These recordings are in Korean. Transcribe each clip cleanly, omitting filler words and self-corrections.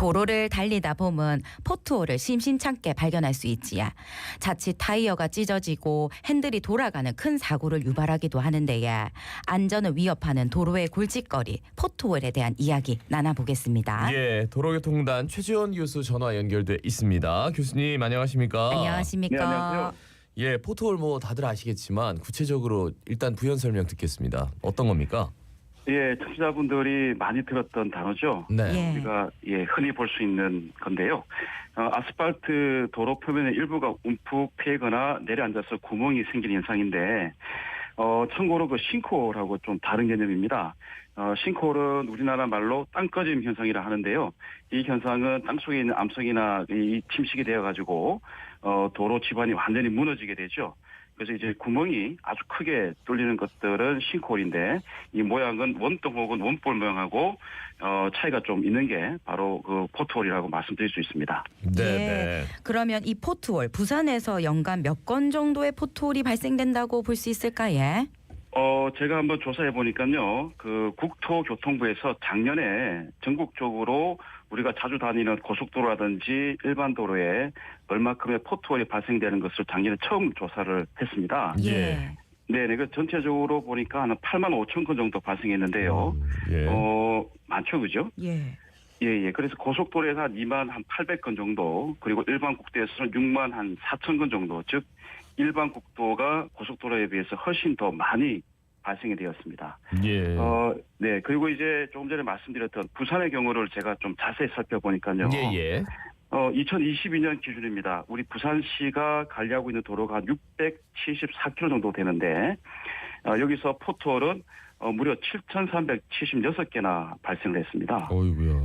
도로를 달리다 보면 포트홀을 심심찮게 발견할 수 있지야. 자칫 타이어가 찢어지고 핸들이 돌아가는 큰 사고를 유발하기도 하는데야. 안전을 위협하는 도로의 골칫거리 포트홀에 대한 이야기 나눠보겠습니다. 예, 도로교통단 최지원 교수 전화 연결돼 있습니다. 교수님 안녕하십니까? 안녕하십니까? 네, 안녕하세요. 예, 포트홀 뭐 다들 아시겠지만 구체적으로 일단 부연 설명 듣겠습니다. 어떤 겁니까? 예, 청취자분들이 많이 들었던 단어죠. 네. 예. 우리가 흔히 볼 수 있는 건데요. 아스팔트 도로 표면의 일부가 움푹 패거나 내려앉아서 구멍이 생기는 현상인데, 참고로 그 싱크홀하고 좀 다른 개념입니다. 싱크홀은 우리나라 말로 땅꺼짐 현상이라 하는데요. 이 현상은 땅 속에 있는 암석이나 이 침식이 되어가지고 도로 지반이 완전히 무너지게 되죠. 그래서 이제 구멍이 아주 크게 뚫리는 것들은 싱크홀인데, 이 모양은 원동 혹은 원볼 모양하고 차이가 좀 있는 게 바로 그 포트홀이라고 말씀드릴 수 있습니다. 네, 예. 네. 그러면 이 포트홀 부산에서 연간 몇 건 정도의 포트홀이 발생된다고 볼 수 있을까요? 제가 한번 조사해 보니까요, 그 국토교통부에서 작년에 전국적으로 우리가 자주 다니는 고속도로라든지 일반 도로에 얼마큼의 포트홀이 발생되는 것을 작년에 처음 조사를 했습니다. 예. 네네, 그 전체적으로 보니까 한 8만 5천 건 정도 발생했는데요. 예. 많죠, 그죠? 예. 예. 그래서 고속도로에서 한 2만 한 800건 정도, 그리고 일반 국도에서는 6만 한 4천 건 정도, 즉 일반 국도가 고속도로에 비해서 훨씬 더 많이 발생이 되었습니다. 예. 네. 그리고 이제 조금 전에 말씀드렸던 부산의 경우를 제가 좀 자세히 살펴보니까요. 예. 2022년 기준입니다. 우리 부산시가 관리하고 있는 도로가 한 674km 정도 되는데, 여기서 포트홀은 무려 7,376개나 발생을 했습니다. 어이구야.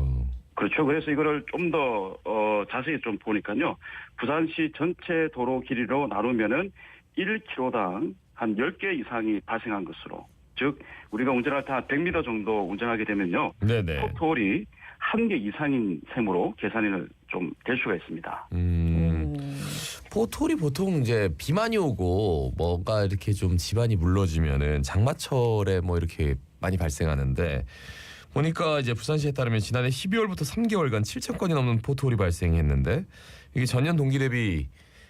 그렇죠. 그래서 이거를 좀 더 자세히 좀 보니까요. 부산시 전체 도로 길이로 나누면은 1km당 한 10개 이상이 발생한 것으로. 즉 우리가 운전할 때 한 100m 정도 운전하게 되면요. 네네. 포트홀이 1개 이상인 셈으로 계산이 좀 될 수가 있습니다. 포트홀이 보통 이제 비 많이 오고 뭔가 이렇게 좀 집안이 물러지면은 장마철에 뭐 이렇게 많이 발생하는데, 보니까 이제 부산시에 따르면 지난해 12월부터 3개월간 7천 건이 넘는 포트홀이 발생했는데, 이게 전년 동기 대비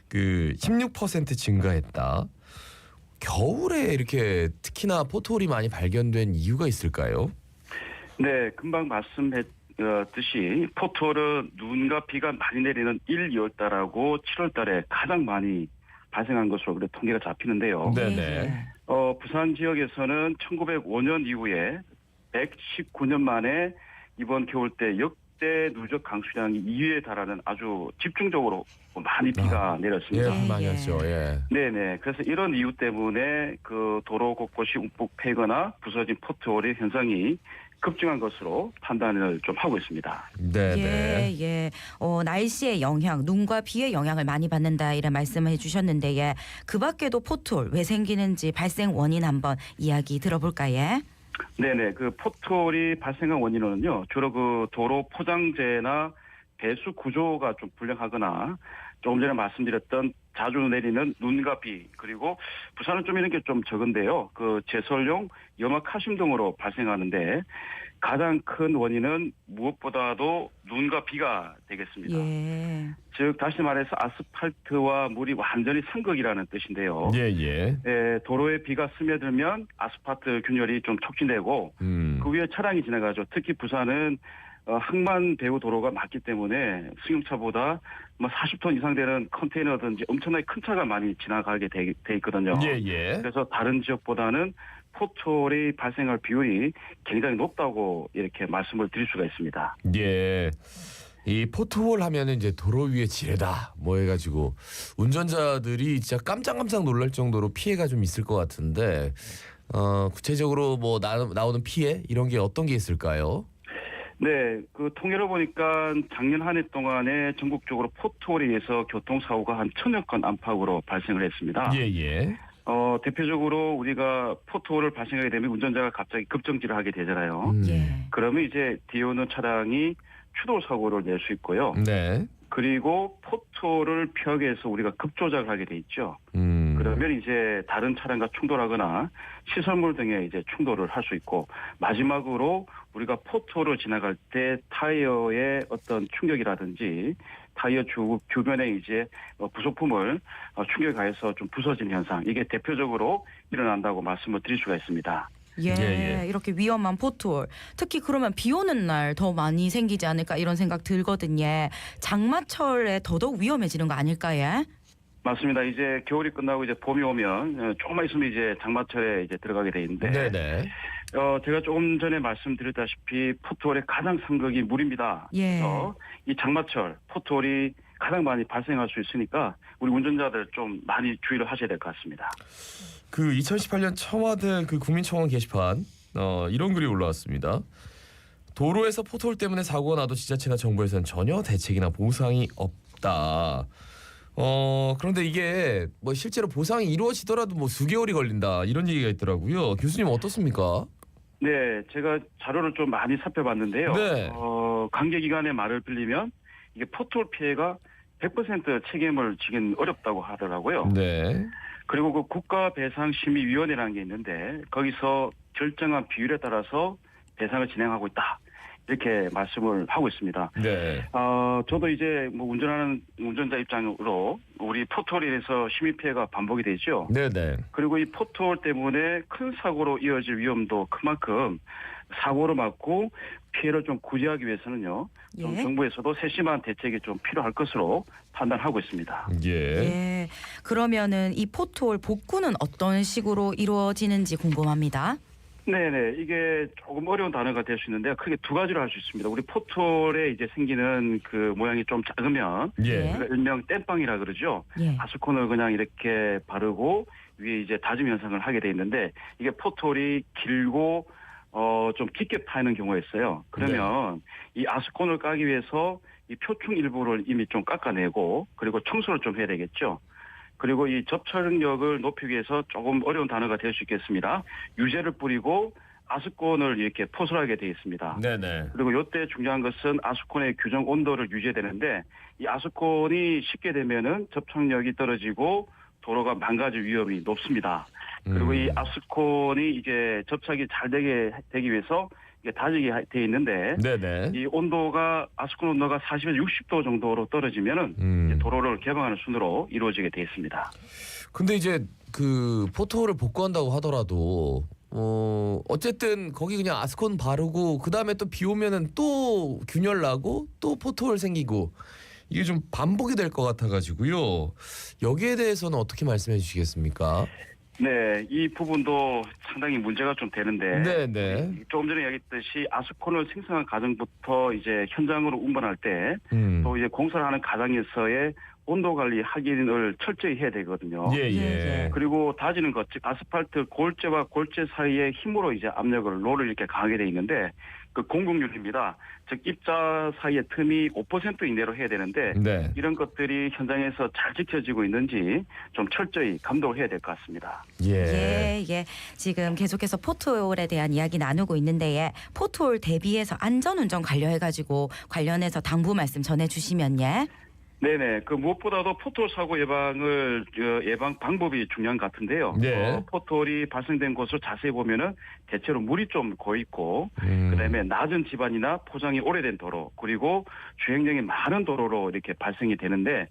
그 16% 증가했다. 겨울에 이렇게 특히나 포트홀이 많이 발견된 이유가 있을까요? 네, 금방 말씀했듯이 포트홀은 눈과 비가 많이 내리는 1, 2월 달하고 7월 달에 가장 많이 발생한 것으로 그래 통계가 잡히는데요. 네네. 부산 지역에서는 1905년 이후에 119년 만에 이번 겨울 때 역대 누적 강수량이 2위에 달하는 아주 집중적으로 많이 비가 내렸습니다. 예, 많이 왔죠. 예. 네네. 그래서 이런 이유 때문에 그 도로 곳곳이 움푹 패거나 부서진 포트홀의 현상이 급증한 것으로 판단을 좀 하고 있습니다. 네네. 예. 날씨의 영향, 눈과 비의 영향을 많이 받는다 이런 말씀을 해주셨는데, 예. 그 밖에도 포트홀 왜 생기는지 발생 원인 한번 이야기 들어볼까요? 네네. 그 포트홀이 발생한 원인은요, 주로 그 도로 포장재나 배수 구조가 좀 불량하거나 조금 전에 말씀드렸던 자주 내리는 눈과 비, 그리고 부산은 좀 이런 게 좀 적은데요. 그 제설용 염화칼슘 등으로 발생하는데, 가장 큰 원인은 무엇보다도 눈과 비가 되겠습니다. 예. 즉 다시 말해서 아스팔트와 물이 완전히 삼극이라는 뜻인데요. 예. 도로에 비가 스며들면 아스팔트 균열이 좀 촉진되고 그 위에 차량이 지나가죠. 특히 부산은 항만 배후 도로가 많기 때문에 승용차보다 뭐 40톤 이상 되는 컨테이너든지 엄청나게 큰 차가 많이 지나가게 돼 있거든요. 예. 그래서 다른 지역보다는 포트홀이 발생할 비율이 굉장히 높다고 이렇게 말씀을 드릴 수가 있습니다. 예. 이 포트홀 하면은 이제 도로 위에 지뢰다 뭐 해가지고 운전자들이 진짜 깜짝 놀랄 정도로 피해가 좀 있을 것 같은데, 구체적으로 뭐 나오는 피해 이런 게 어떤 게 있을까요? 네, 그 통계로 보니까 작년 한 해 동안에 전국적으로 포트홀에 의해서 교통사고가 한 1,000여 건 안팎으로 발생을 했습니다. 예. 대표적으로 우리가 포트홀을 발생하게 되면 운전자가 갑자기 급정지를 하게 되잖아요. 예. 그러면 이제 뒤에 오는 차량이 추돌 사고를 낼 수 있고요. 네. 그리고 포트홀을 피하기 위해서 우리가 급조작을 하게 돼 있죠. 그러면 이제 다른 차량과 충돌하거나 시설물 등에 이제 충돌을 할 수 있고, 마지막으로 우리가 포토를 지나갈 때 타이어의 어떤 충격이라든지 타이어 주변에 이제 부속품을 충격이 가해서 좀 부서진 현상, 이게 대표적으로 일어난다고 말씀을 드릴 수가 있습니다. 예, 예, 예. 이렇게 위험한 포트홀. 특히 그러면 비 오는 날 더 많이 생기지 않을까 이런 생각 들거든요. 장마철에 더더욱 위험해지는 거 아닐까요? 맞습니다. 이제 겨울이 끝나고 이제 봄이 오면 조금만 있으면 이제 장마철에 이제 들어가게 돼 있는데, 네네. 제가 조금 전에 말씀드렸다시피 포트홀의 가장 상극이 물입니다. 예. 그래서 이 장마철 포트홀이 가장 많이 발생할 수 있으니까 우리 운전자들 좀 많이 주의를 하셔야 될 것 같습니다. 그 2018년 청와대 그 국민청원 게시판 이런 글이 올라왔습니다. 도로에서 포트홀 때문에 사고가 나도 지자체나 정부에서는 전혀 대책이나 보상이 없다. 그런데 이게 뭐 실제로 보상이 이루어지더라도 뭐 수개월이 걸린다 이런 얘기가 있더라고요. 교수님 어떻습니까? 네, 제가 자료를 좀 많이 살펴봤는데요. 네. 관계기관의 말을 빌리면 이게 포트홀 피해가 100% 책임을 지긴 어렵다고 하더라고요. 네. 그리고 그 국가배상심의위원회라는 게 있는데 거기서 결정한 비율에 따라서 배상을 진행하고 있다, 이렇게 말씀을 하고 있습니다. 네. 저도 이제 뭐 운전하는 운전자 입장으로 우리 포트홀에서 심의 피해가 반복이 되죠. 네네. 그리고 이 포트홀 때문에 큰 사고로 이어질 위험도 큰 만큼 사고를 막고 피해를 좀 구제하기 위해서는요, 좀 예. 정부에서도 세심한 대책이 좀 필요할 것으로 판단하고 있습니다. 예. 예. 그러면은 이 포트홀 복구는 어떤 식으로 이루어지는지 궁금합니다. 네네, 이게 조금 어려운 단어가 될 수 있는데요. 크게 두 가지로 할 수 있습니다. 우리 포트홀에 이제 생기는 그 모양이 좀 작으면 예. 우리가 일명 땜빵이라 그러죠. 예. 아스콘을 그냥 이렇게 바르고 위에 이제 다짐 현상을 하게 돼 있는데, 이게 포트홀이 길고 좀 깊게 파이는 경우가 있어요. 그러면 이 아스콘을 까기 위해서 이 표층 일부를 이미 좀 깎아내고 그리고 청소를 좀 해야 되겠죠. 그리고 이 접착력을 높이기 위해서 조금 어려운 단어가 될 수 있겠습니다. 유제를 뿌리고 아스콘을 이렇게 포설하게 되어 있습니다. 네네. 그리고 이때 중요한 것은 아스콘의 규정 온도를 유지해야 되는데, 이 아스콘이 식게 되면은 접착력이 떨어지고 도로가 망가질 위험이 높습니다. 그리고 이 아스콘이 이제 접착이 잘 되기 위해서 이게 다지게 돼 있는데, 네네. 이 온도가 아스콘 온도가 40에서 60도 정도로 떨어지면은 이제 도로를 개방하는 순으로 이루어지게 돼 있습니다. 근데 이제 그 포트홀을 복구한다고 하더라도 어쨌든 거기 그냥 아스콘 바르고 그 다음에 또 비 오면은 또 균열 나고 또 포트홀 생기고 이게 좀 반복이 될 것 같아가지고요. 여기에 대해서는 어떻게 말씀해 주시겠습니까? 네, 이 부분도 상당히 문제가 좀 되는데, 네네. 조금 전에 얘기했듯이 아스콘을 생성한 과정부터 이제 현장으로 운반할 때 또 이제 공사를 하는 과정에서의 온도 관리 확인을 철저히 해야 되거든요. 예예. 예. 그리고 다지는 것, 즉 아스팔트 골재와 골재 사이에 힘으로 이제 압력을 롤을 이렇게 강하게 돼 있는데, 그 공급률입니다. 즉 입자 사이의 틈이 5% 이내로 해야 되는데, 네. 이런 것들이 현장에서 잘 지켜지고 있는지 좀 철저히 감독을 해야 될 것 같습니다. 예. 예. 지금 계속해서 포트홀에 대한 이야기 나누고 있는데, 포트홀 대비해서 안전운전 관련해서 당부 말씀 전해주시면 예. 네네. 그 무엇보다도 포트홀 사고 예방 방법이 중요한 것 같은데요. 네. 포트홀이 발생된 곳을 자세히 보면은 대체로 물이 좀 고여 있고, 그다음에 낮은 지반이나 포장이 오래된 도로, 그리고 주행량이 많은 도로로 이렇게 발생이 되는데,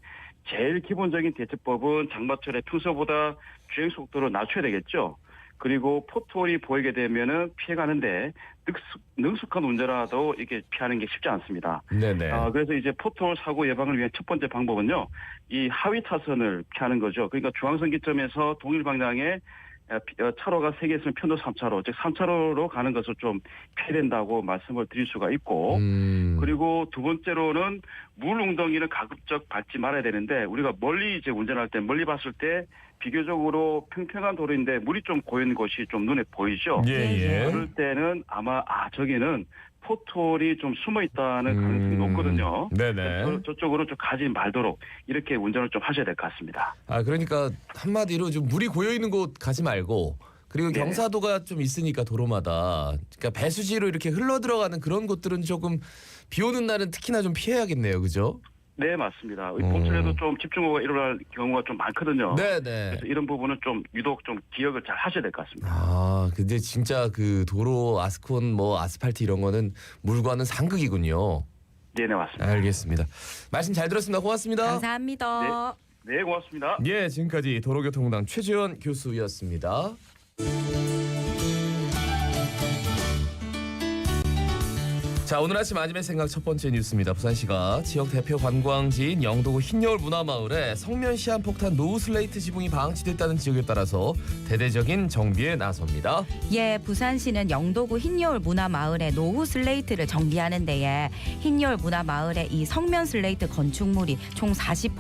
제일 기본적인 대처법은 장마철에 평소보다 주행 속도를 낮춰야 되겠죠. 그리고 포트홀이 보이게 되면은 피해가는데 능숙한 운전자도 이렇게 피하는 게 쉽지 않습니다. 네네. 그래서 이제 포트홀 사고 예방을 위한 첫 번째 방법은요, 이 하위 타선을 피하는 거죠. 그러니까 중앙선기점에서 동일 방향에 차로가 3개 있으면 편도 3차로, 즉 3차로로 가는 것을 좀 피해야 된다고 말씀을 드릴 수가 있고, 그리고 두 번째로는 물 웅덩이를 가급적 밟지 말아야 되는데, 우리가 멀리 이제 운전할 때 멀리 봤을 때 비교적으로 평평한 도로인데 물이 좀 고인 곳이 좀 눈에 보이죠. 예예. 그럴 때는 아마 저기는 포트홀이 좀 숨어 있다는 가능성이 높거든요. 네네. 저쪽으로 좀 가지 말도록 이렇게 운전을 좀 하셔야 될 것 같습니다. 그러니까 한마디로 좀 물이 고여 있는 곳 가지 말고, 그리고 네. 경사도가 좀 있으니까 도로마다, 그러니까 배수지로 이렇게 흘러 들어가는 그런 곳들은 조금 비 오는 날은 특히나 좀 피해야겠네요, 그죠? 네, 맞습니다. 봄철에도 좀 집중호우가 일어날 경우가 좀 많거든요. 네네. 그래서 이런 부분은 좀 유독 좀 기억을 잘 하셔야 될 것 같습니다. 아, 근데 진짜 그 도로 아스콘 뭐 아스팔트 이런 거는 물과는 상극이군요. 네, 맞습니다. 알겠습니다. 말씀 잘 들었습니다. 고맙습니다. 감사합니다. 네, 고맙습니다. 예, 지금까지 도로교통공단 최재원 교수였습니다. 자, 오늘 아침 아침의 생각 첫 번째 뉴스입니다. 부산시가 지역 대표 관광지인 영도구 흰여울 문화마을에 성면 시한폭탄 노후 슬레이트 지붕이 방치됐다는 지역에 따라서 대대적인 정비에 나섭니다. 예, 부산시는 영도구 흰여울 문화마을의 노후 슬레이트를 정비하는 데에 흰여울 문화마을의 이 성면 슬레이트 건축물이 총 40